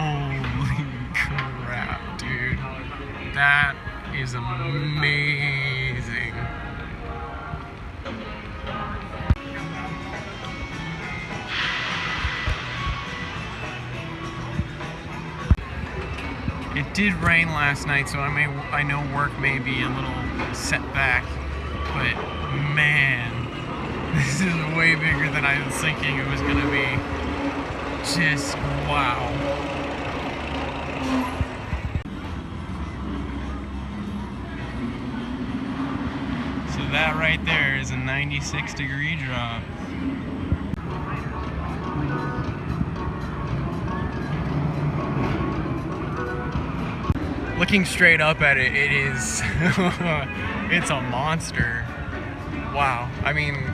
Holy crap, dude. That is amazing. It did rain last night, so I know work may be a little set back, but man, this is way bigger than I was thinking it was gonna be. Just wow. So that right there is a 96-degree drop. Looking straight up at it, it is, it's a monster. Wow. I mean,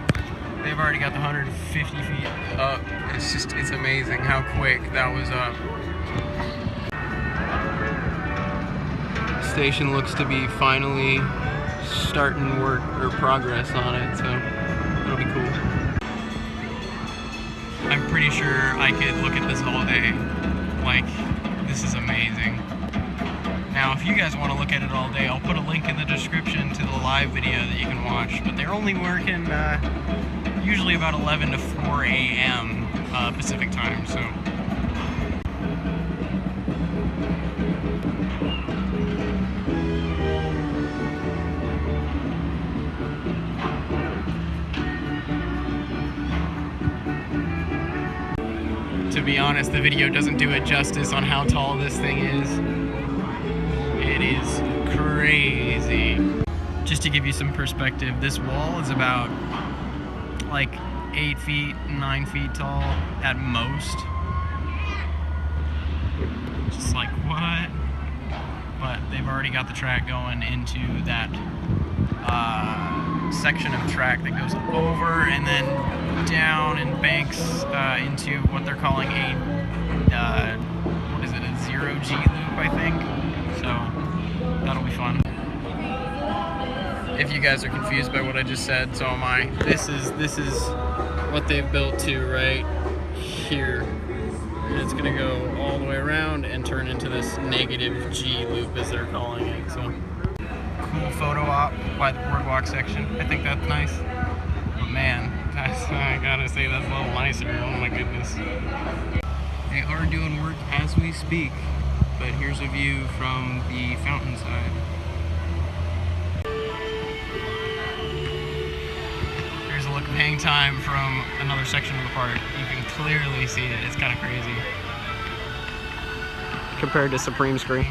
they've already got the 150 feet up. It's amazing how quick that was up. Station looks to be finally starting work or progress on it, so it'll be cool. I'm pretty sure I could look at this all day. Like, this is amazing. Now, if you guys want to look at it all day, I'll put a link in the description to the live video that you can watch. But they're only working usually about 11 to 4 a.m. Pacific time, so. To be honest, the video doesn't do it justice on how tall this thing is. It is crazy. Just to give you some perspective, this wall is about like 8 feet, 9 feet tall at most. Just like, what? But they've already got the track going into that section of track that goes over and then down and banks into what they're calling a, what is it, a 0G loop, I think. So that'll be fun. If you guys are confused by what I just said, so am I. This is what they've built to right here. And it's gonna go all the way around and turn into this negative G loop, as they're calling it. So cool photo op by the boardwalk section. I think that's nice. But man, I gotta say that's a little nicer. Oh my goodness. They are doing work as we speak. But here's a view from the fountain side. Here's a look of Hangtime from another section of the park. You can clearly see it. It's kind of crazy. Compared to Supreme Screen.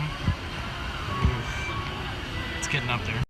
It's getting up there.